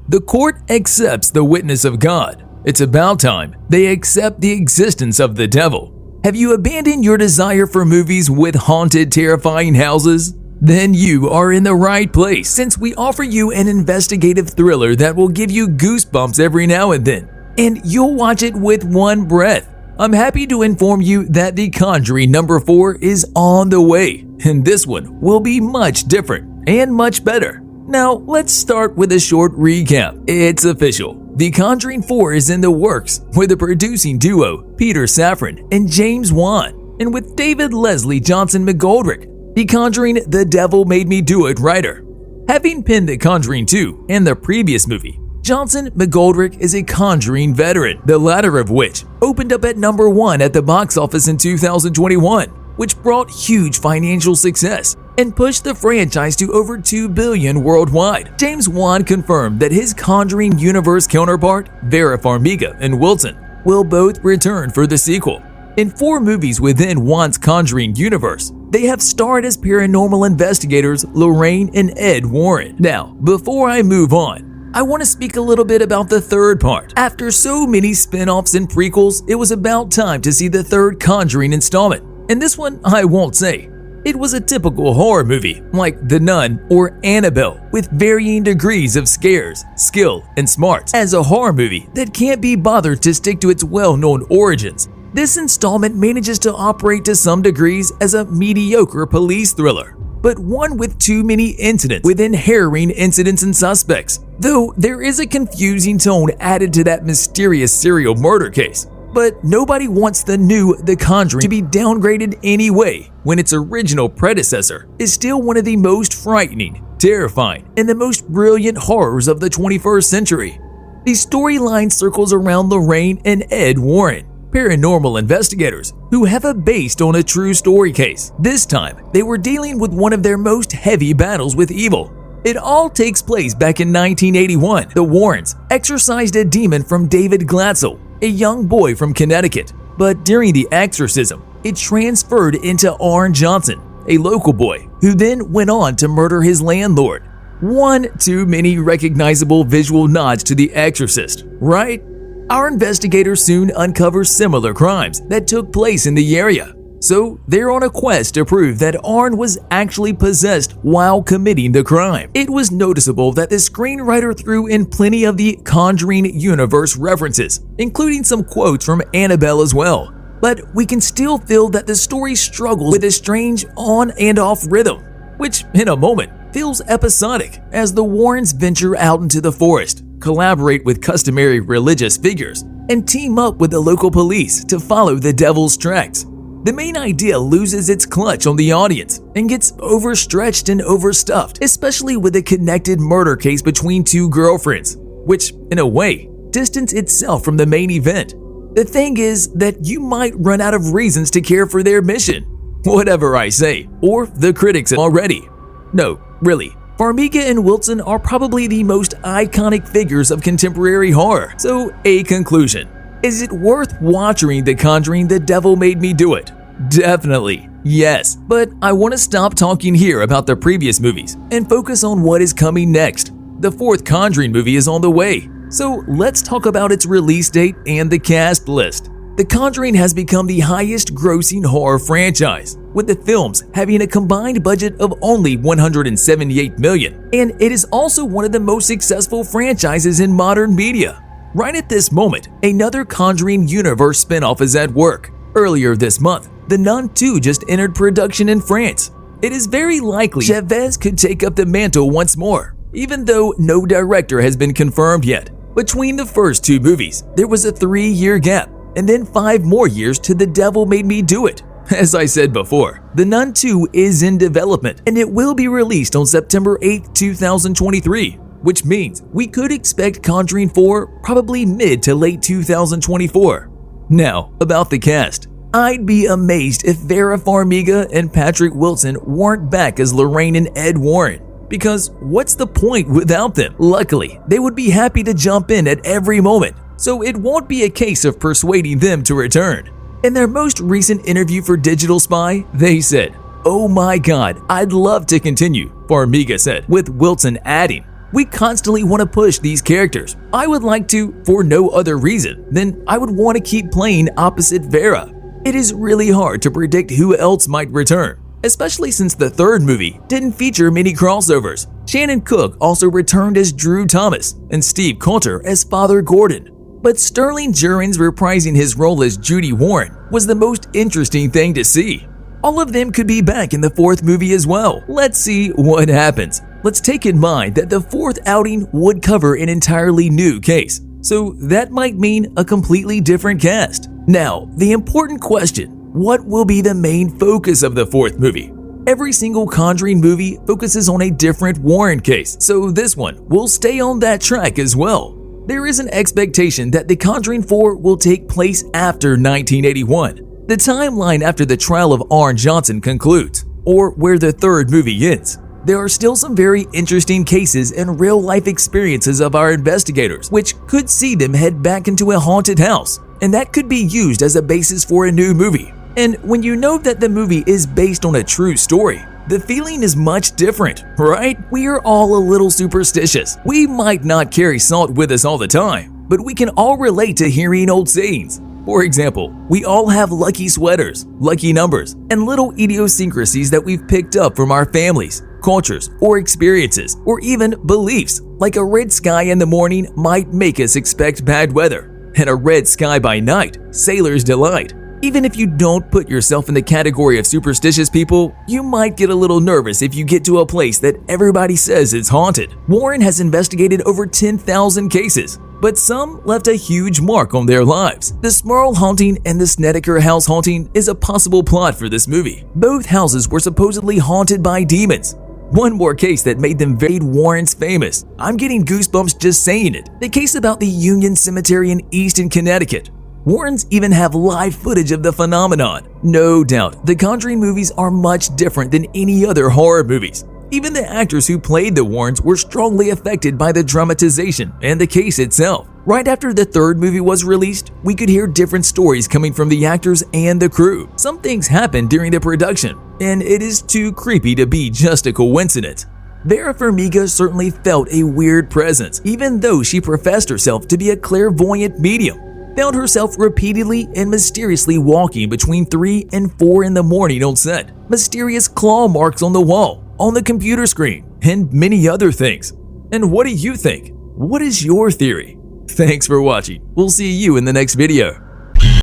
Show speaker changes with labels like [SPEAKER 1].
[SPEAKER 1] The court accepts the witness of God. It's about time they accept the existence of the devil. Have you abandoned your desire for movies with haunted, terrifying houses? Then you are in the right place, since we offer you an investigative thriller that will give you goosebumps every now and then, and you'll watch it with one breath. I'm happy to inform you that The Conjuring number 4 is on the way, and this one will be much different and much better. Now, let's start with a short recap. It's official. The Conjuring 4 is in the works with the producing duo Peter Safran and James Wan, and with David Leslie Johnson McGoldrick, The Conjuring The Devil Made Me Do It writer. Having penned The Conjuring 2 and the previous movie, Johnson McGoldrick is a Conjuring veteran, the latter of which opened up at number 1 at the box office in 2021, which brought huge financial success and pushed the franchise to over $2 billion worldwide. James Wan confirmed that his Conjuring Universe counterpart, Vera Farmiga and Wilson, will both return for the sequel. In 4 movies within Wan's Conjuring Universe, they have starred as paranormal investigators Lorraine and Ed Warren. Now, before I move on, I want to speak a little bit about the third part. After so many spin-offs and prequels, it was about time to see the third Conjuring installment. And this one, I won't say. It was a typical horror movie, like The Nun or Annabelle, with varying degrees of scares, skill, and smarts. As a horror movie that can't be bothered to stick to its well-known origins, this installment manages to operate to some degrees as a mediocre police thriller, but one with too many incidents within harrowing incidents and suspects, though there is a confusing tone added to that mysterious serial murder case. But nobody wants the new The Conjuring to be downgraded anyway, when its original predecessor is still one of the most frightening, terrifying, and the most brilliant horrors of the 21st century. The storyline circles around Lorraine and Ed Warren, paranormal investigators who have a based on a true story case. This time, they were dealing with one of their most heavy battles with evil. It all takes place back in 1981. The Warrens exorcised a demon from David Glatzel, a young boy from Connecticut, but during the exorcism, it transferred into Arn Johnson, a local boy, who then went on to murder his landlord. One too many recognizable visual nods to The Exorcist, right? Our investigators soon uncover similar crimes that took place in the area, so they're on a quest to prove that Arn was actually possessed while committing the crime. It was noticeable that the screenwriter threw in plenty of the Conjuring Universe references, including some quotes from Annabelle as well, but we can still feel that the story struggles with a strange on and off rhythm, which in a moment feels episodic as the Warrens venture out into the forest, collaborate with customary religious figures, and team up with the local police to follow the devil's tracks. The main idea loses its clutch on the audience and gets overstretched and overstuffed, especially with a connected murder case between 2 girlfriends, which, in a way, distance itself from the main event. The thing is that you might run out of reasons to care for their mission. Whatever I say, or the critics already. No, really. Farmiga and Wilson are probably the most iconic figures of contemporary horror. So, a conclusion. Is it worth watching The Conjuring The Devil Made Me Do It? Definitely, yes. But I want to stop talking here about the previous movies and focus on what is coming next. The 4th Conjuring movie is on the way, so let's talk about its release date and the cast list. The Conjuring has become the highest grossing horror franchise, with the films having a combined budget of only $178 million, and it is also one of the most successful franchises in modern media. Right at this moment, another Conjuring Universe spinoff is at work. Earlier this month, The Nun 2 just entered production in France. It is very likely Chavez could take up the mantle once more, even though no director has been confirmed yet. Between the first 2 movies, there was a 3-year gap, and then 5 more years to The Devil Made Me Do It. As I said before, The Nun 2 is in development, and it will be released on September 8, 2023, which means we could expect Conjuring 4 probably mid to late 2024. Now, about the cast. I'd be amazed if Vera Farmiga and Patrick Wilson weren't back as Lorraine and Ed Warren, because what's the point without them? Luckily, they would be happy to jump in at every moment, so it won't be a case of persuading them to return. In their most recent interview for Digital Spy, they said, "Oh my god, I'd love to continue," Farmiga said, with Wilson adding, We constantly want to push these characters. I would like to for no other reason than I would want to keep playing opposite Vera. It is really hard to predict who else might return, especially since the third movie didn't feature many crossovers. Shannon Cook also returned as Drew Thomas and Steve Coulter as Father Gordon. But Sterling Jurin's reprising his role as Judy Warren was the most interesting thing to see. All of them could be back in the fourth movie as well. Let's see what happens. Let's take in mind that the fourth outing would cover an entirely new case, so that might mean a completely different cast. Now, the important question: what will be the main focus of the fourth movie? Every single Conjuring movie focuses on a different Warren case, so this one will stay on that track as well. There is an expectation that The Conjuring 4 will take place after 1981, the timeline after the trial of Arne Johnson concludes, or where the third movie ends. There are still some very interesting cases and real-life experiences of our investigators, which could see them head back into a haunted house, and that could be used as a basis for a new movie. And when you know that the movie is based on a true story, the feeling is much different, right? We are all a little superstitious. We might not carry salt with us all the time, but we can all relate to hearing old sayings. For example, we all have lucky sweaters, lucky numbers, and little idiosyncrasies that we've picked up from our families, cultures, or experiences, or even beliefs. Like a red sky in the morning might make us expect bad weather, and a red sky by night, sailor's delight. Even if you don't put yourself in the category of superstitious people, you might get a little nervous if you get to a place that everybody says is haunted. Warren has investigated over 10,000 cases, but some left a huge mark on their lives. The Smurl haunting and the Snedeker house haunting is a possible plot for this movie. Both houses were supposedly haunted by demons. One more case that made them made Warrens famous. I'm getting goosebumps just saying it. The case about the Union Cemetery in Easton, Connecticut. Warrens even have live footage of the phenomenon. No doubt, the Conjuring movies are much different than any other horror movies. Even the actors who played the Warrens were strongly affected by the dramatization and the case itself. Right after the third movie was released, we could hear different stories coming from the actors and the crew. Some things happened during the production, and it is too creepy to be just a coincidence. Vera Farmiga certainly felt a weird presence, even though she professed herself to be a clairvoyant medium. Found herself repeatedly and mysteriously walking between 3 and 4 in the morning on set, mysterious claw marks on the wall, on the computer screen, and many other things. And what do you think? What is your theory? Thanks for watching. We'll see you in the next video.